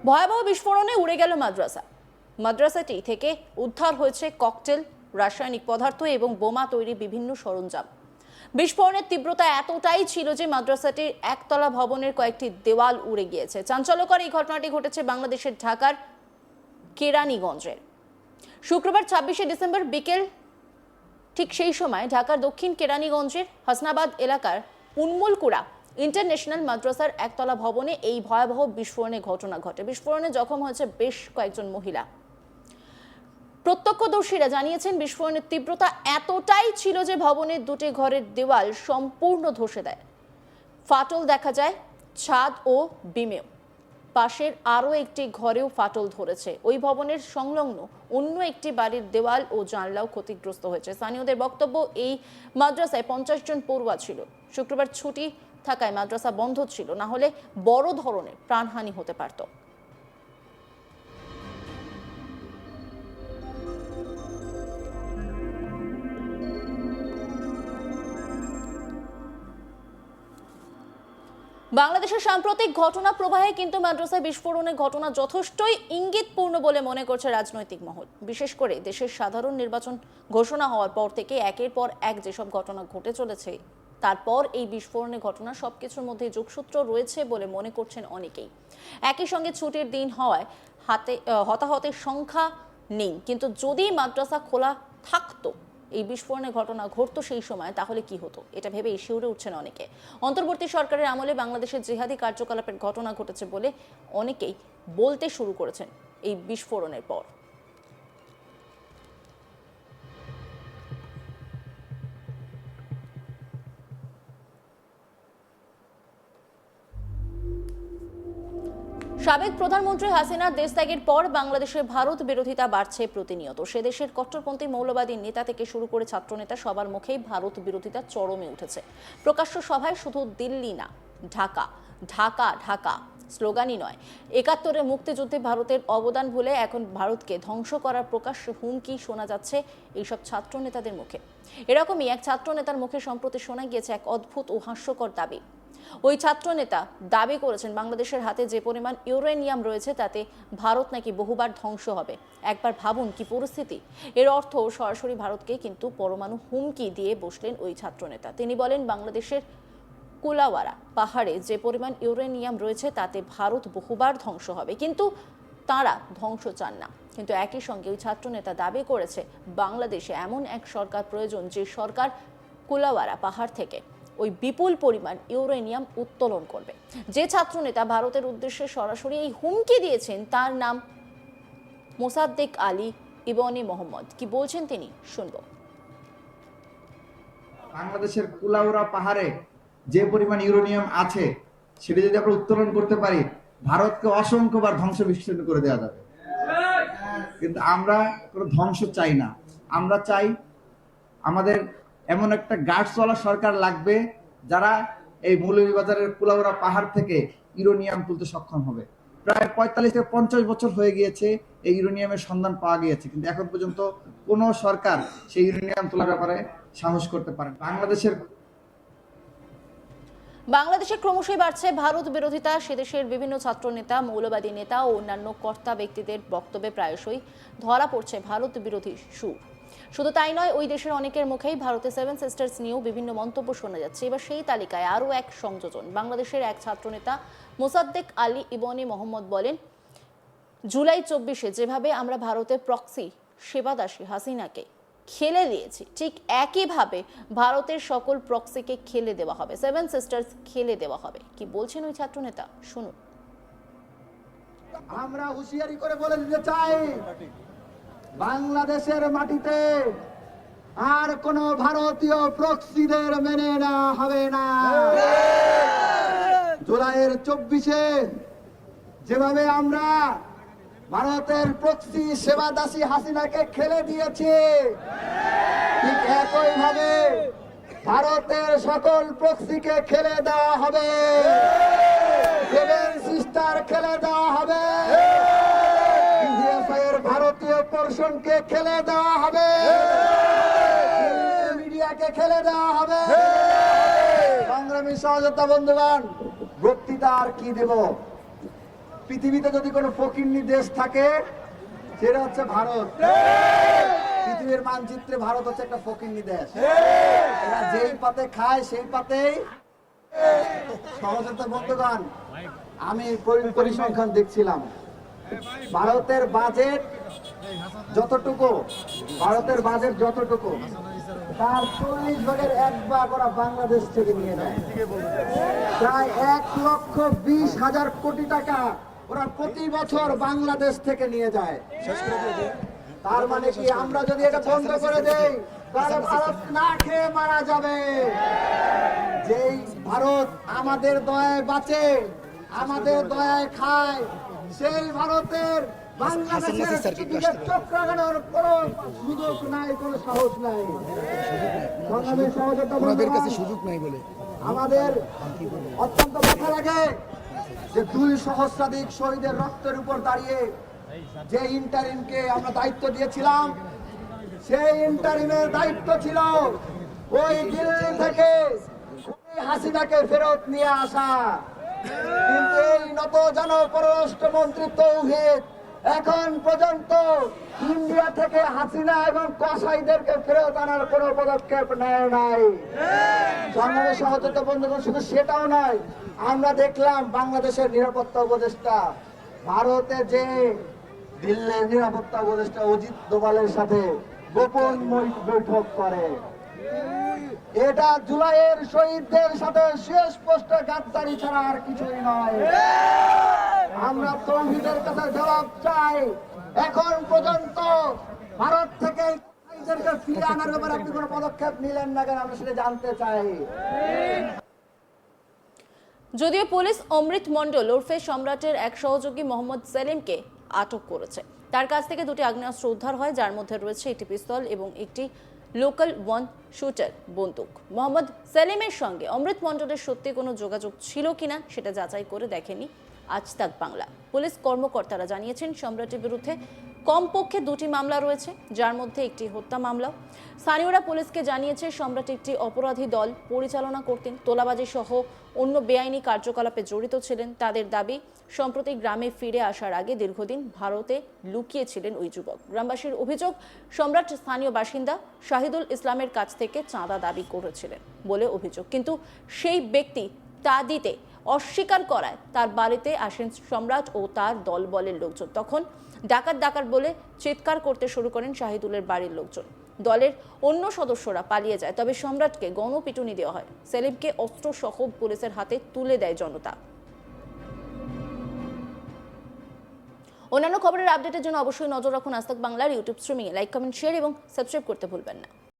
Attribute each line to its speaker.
Speaker 1: ভয়াবহ বিস্ফোরণে উড়ে গেল মাদ্রাসা। মাদ্রাসাটি থেকে উদ্ধার হয়েছে ককটেল, রাসায়নিক পদার্থ এবং বোমা তৈরি বিভিন্ন সরঞ্জাম। বিস্ফোরণের তীব্রতা এতটাই ছিল যে মাদ্রাসাটির একতলা ভবনের কয়েকটি দেওয়াল উড়ে গিয়েছে। চাঞ্চল্যকর এই ঘটনাটি ঘটেছে বাংলাদেশের ঢাকার কেরানীগঞ্জের। শুক্রবার 26শে ডিসেম্বর বিকেল ঠিক সেই সময় ঢাকার দক্ষিণ কেরানীগঞ্জের হাসনাবাদ এলাকার উন্মুলকুড়া ইন্টারন্যাশনাল মাদ্রাসার একতলা ভবনে এই ভয়াবহ বিস্ফোরণের ঘটনা ঘটে। বিস্ফোরণে জখম হয়েছে বেশ কয়েকজন মহিলা। প্রত্যক্ষদর্শীরা জানিয়েছেন বিস্ফোরণের তীব্রতা এতটাই ছিল যে ভবনের দুটি ঘরের দেওয়াল সম্পূর্ণ ধসে দেয়। ফাটল দেখা যায় ছাদ ও বিমেও। পাশের আরও একটি ঘরেও ফাটল ধরেছে। ওই ভবনের সংলগ্ন অন্য একটি বাড়ির দেওয়াল ও জানলাও ক্ষতিগ্রস্ত হয়েছে। স্থানীয়দের বক্তব্য, এই মাদ্রাসায় 50 জন পড়ুয়া ছিল। শুক্রবার ছুটি থাকায় মাদ্রাসা বন্ধ ছিল, না হলে বড় ধরনের প্রাণহানি হতে পারত। বাংলাদেশের সাম্প্রতিক ঘটনা প্রবাহে কিন্তু মাদ্রাসায় বিস্ফোরণের ঘটনা যথেষ্টই ইঙ্গিতপূর্ণ বলে মনে করছে রাজনৈতিক মহল। বিশেষ করে দেশের সাধারণ নির্বাচন ঘোষণা হওয়ার পর থেকে একের পর এক যেসব ঘটনা ঘটে চলেছে, তারপর এই বিস্ফোরণের ঘটনা সবকিছুর মধ্যে যোগসূত্র রয়েছে বলে মনে করছেন অনেকেই। একই সঙ্গে ছুটির দিন হওয়ায় হতাহতের সংখ্যা নেই, কিন্তু যদি মাদ্রাসা খোলা থাকতো, এই বিস্ফোরণের ঘটনা ঘটতো সেই সময়, তাহলে কি হতো এটা ভেবে শিউরে উঠছেন অনেকে। অন্তর্বর্তী সরকারের আমলে বাংলাদেশের জিহাদি কার্যকলাপের ঘটনা ঘটেছে বলে অনেকেই বলতে শুরু করেছেন এই বিস্ফোরণের পর। সাবেক প্রধানমন্ত্রী হাসিনার দেশত্যাগের পর বাংলাদেশের ভারত বিরোধিতা বাড়ছে প্রতিনিয়ত। সে দেশের কট্টরপন্থী মৌলবাদী নেতা থেকে শুরু করে ছাত্রনেতা সবার মুখেই ভারত বিরোধিতা চরমে উঠেছে। প্রকাশ্য সভায় শুধু দিল্লি না, ঢাকা ঢাকা ঢাকা স্লোগানই নয়, ৭১-এর মুক্তিযুদ্ধে ভারতের অবদান ভুলে এখন ভারতকে ধ্বংস করার প্রকাশ্য হুমকি শোনা যাচ্ছে এইসব ছাত্র নেতাদের মুখে। এরকমই এক ছাত্র নেতার মুখে সম্প্রতি শোনা গিয়েছে এক অদ্ভুত ও হাস্যকর দাবি। ওই ছাত্র নেতা দাবি করেছেন বাংলাদেশের হাতে যে পরিমাণ ইউরেনিয়াম রয়েছে তাতে ভারত নাকি বহুবার ধ্বংস হবে। একবার ভাবুন কি পরিস্থিতি। এর অর্থ সরাসরি ভারতকে কিন্তু পরমাণু হুমকি দিয়ে বসলেন ওই ছাত্র নেতা। তিনি বলেন বাংলাদেশের কুলাওয়ারা পাহাড়ে যে পরিমাণ ইউরেনিয়াম রয়েছে তাতে ভারত বহুবার ধ্বংস হবে, কিন্তু তারা ধ্বংস চান না। কিন্তু একই সঙ্গে ওই ছাত্র নেতা দাবি করেছে বাংলাদেশে এমন এক সরকার প্রয়োজন যে সরকার কুলাওয়ারা পাহাড় থেকে ওই বিপুল পরিমাণ ইউরেনিয়াম উত্তোলন করবে। যে ছাত্রনেতা ভারতের উদ্দেশ্যে সরাসরি এই হুমকি দিয়েছেন তার নাম মোসাদ্দেক আলী ইবনে মোহাম্মদ। কি বলছেন তিনি, শুনবো।
Speaker 2: বাংলাদেশের কুলাউড়া পাহাড়ে যে পরিমাণ ইউরেনিয়াম আছে সেটা যদি আমরা উত্তোলন করতে পারি, ভারতকে অসংখ্যবার ধ্বংস বিচ্ছিন্ন করে দেওয়া যাবে। কিন্তু আমরা কোনো ধ্বংস চাই না। আমরা চাই আমাদের এমন একটা গার্ডসওয়ালা সরকার লাগবে যারা এই মৌলভীবাজারের কুলাউড়া পাহাড় থেকে ইউরেনিয়াম তুলতে সক্ষম হবে। প্রায় ৪৫ থেকে ৫০ বছর হয়ে গিয়েছে এই ইউরেনিয়ামের সন্ধান পাওয়া গিয়েছে, কিন্তু এখন পর্যন্ত কোনো সরকার সেই ইউরেনিয়াম তোলার ব্যাপারে সাহস করতে পারে।
Speaker 1: বাংলাদেশে ক্রমশই বাড়ছে ভারত বিরোধিতা। সেদেশের বিভিন্ন ছাত্র নেতা, মৌলবাদী নেতা ও অন্যান্য কর্তা ব্যক্তিদের বক্তব্যে প্রায়শই ধরা পড়ছে ভারত বিরোধী সুর। শুধু তাই নয়, ওই দেশের অনেকের মুখেই ভারতের 7 সিস্টার্স নিয়েও বিভিন্ন মন্তব্য শোনা যাচ্ছে। এবার সেই তালিকায় আরও এক সংযোজন। বাংলাদেশের এক ছাত্রনেতা মোসাদ্দেক আলী ইবনে মোহাম্মদ বলেন, জুলাই ২৪-এ যেভাবে আমরা ভারতের প্রক্সি সেবাদাসী হাসিনাকে খেলে দিয়েছি, ঠিক একইভাবে ভারতের সকল প্রক্সিকে খেলে দেওয়া হবে, 7 সিস্টার্স খেলে দেওয়া হবে। কি বলছেন ওই ছাত্রনেতা, শুনুন।
Speaker 3: আমরা হুঁশিয়ারি করে বলে দিতে চাই, বাংলাদেশের মাটিতে আর কোন ভারতীয় প্রক্সিদের মেনে নেওয়া হবে না। জুলাইয়ের ২৪-এ যেভাবে আমরা ভারতের প্রক্সি সেবাদাসী হাসিনাকে খেলে দিয়েছি, ঠিক একইভাবে ভারতের সকল প্রক্সিকে খেলে দেওয়া হবে, 7 সিস্টার খেলে দেওয়া হবে, ভারতীয় পোর্শনকে খেলে দেওয়া হবে, মিডিয়াকে খেলে দেওয়া হবে। সংগ্রামী সহযোদ্ধা বন্ধুগণ, বক্তৃতা আর কি দেব, পৃথিবীতে যদি কোনো ফকিন্নি দেশ থাকে সেটা হচ্ছে ভারত। পৃথিবীর মানচিত্রে ভারত হচ্ছে একটা ফকিন্নি দেশ। এরা যেই পাতে খায় সেই পাতেই। সহযোগিতা বন্ধুগণ, আমি পরিসংখ্যান দেখছিলাম, ভারতের বাজেট যতটুকু তার 40 ভাগের 1 ভাগ ওরা বাংলাদেশ থেকে নিয়ে যায়। প্রায় 1,20,000 কোটি টাকা ওরা প্রতি বছর বাংলাদেশ থেকে নিয়ে যায়। তার মানে কি, আমরা যদি এটা বন্ধ করে দেই তাহলে ভারত না খেয়ে মারা যাবে। যেই ভারত আমাদের দয়ায় বাঁচে, আমাদের দয়ায় খায়, সেই ভারতের বাংলাদেশের চোখ রাখানোর কোনো সুযোগ নাই, কোনো সাহস নাই।
Speaker 4: সুযোগ নাই বলে
Speaker 3: আমাদের অত্যন্ত ব্যথা লাগে যে 2 সহস্রাধিক শহীদের রক্তের উপর দাঁড়িয়ে যে ইন্টারিমকে আমরা দায়িত্ব দিয়েছিলাম, সেই ইন্টারিমের দায়িত্ব ছিল ওই দিল্লি থেকে হাসিনাকে ফেরত নিয়ে আসা। কিন্তু এই নতজন পররাষ্ট্রমন্ত্রী তৌহিদ এখন পর্যন্ত ইন্ডিয়া থেকে হাসিনা এবং কসাইদেরকে ফেরত আনার কোনো পদক্ষেপ নেয় নাই। বাংলাদেশ সহযোগিতা বন্ধুগণ, শুধু সেটাও নয়, আমরা দেখলাম বাংলাদেশের নিরাপত্তা উপদেষ্টা ভারতে যে দিল্লির নিরাপত্তা উপদেষ্টা অজিত দোভালের সাথে গোপন বৈঠক করে। এটা জুলাইয়ের শহীদদের সাথে সুস্পষ্ট গাদ্দারি ছাড়া আর কিছুই নয়। আমরা তৌহিদের কাছে জবাব চাই, এখন পর্যন্ত ভারত থেকে ফিরে আনার ব্যাপারে আপনি কোনো পদক্ষেপ নিলেন না কেন, আমরা সেটা জানতে চাই।
Speaker 1: যদিও পুলিশ অমৃত মণ্ডল ওরফে সম্রাটের এক সহযোগী মোহাম্মদ সেলিমকে আটক করেছে। তার কাছ থেকে 2টি আগ্নেয়াস্ত্র উদ্ধার হয়, যার মধ্যে রয়েছে একটি পিস্তল এবং একটি লোকাল 1 শুটার বন্দুক। মোহাম্মদ সেলিমের সঙ্গে অমৃত মণ্ডলের সত্যি কোনো যোগাযোগ ছিল কিনা সেটা যাচাই করে দেখেনি আজ তাক বাংলা। পুলিশ কর্মকর্তারা জানিয়েছেন, সম্রাটের বিরুদ্ধে কমপক্ষে 2টি মামলা রয়েছে, যার মধ্যে একটি হত্যা মামলা। স্থানীয়রা পুলিশকে জানিয়েছে, সম্রাট একটি অপরাধী দল পরিচালনা করতেন, তোলাবাজি সহ অন্য বেআইনি কার্যকলাপে জড়িত ছিলেন। তাদের দাবি, সম্প্রতি গ্রামে ফিরে আসার আগে দীর্ঘদিন ভারতে লুকিয়েছিলেন ওই যুবক। গ্রামবাসীর অভিযোগ, সম্রাট স্থানীয় বাসিন্দা শাহিদুল ইসলামের কাছ থেকে চাঁদা দাবি করেছিলেন বলে অভিযোগ, কিন্তু সেই ব্যক্তি তা দিতে অস্বীকার করায় তার বাড়িতে আসেন সম্রাট ও তার দলবলের লোকজন। তখন ডাকাত বলে চিৎকার করতে শুরু করেন শাহিদুলের বাড়ির লোকজন। দলের অন্য সদস্যরা পালিয়ে যায়, তবে সম্রাটকে গণপিটুনি দেওয়া হয়। সেলিমকে অস্ত্রসহ পুলিশের হাতে তুলে দেয় জনতা। অন্যান্য খবরের আপডেটের জন্য অবশ্যই নজর রাখুন আজ তাক বাংলার ইউটিউব স্ট্রিমিংয়ে। লাইক, কমেন্ট, শেয়ার এবং সাবস্ক্রাইব করতে ভুলবেন না।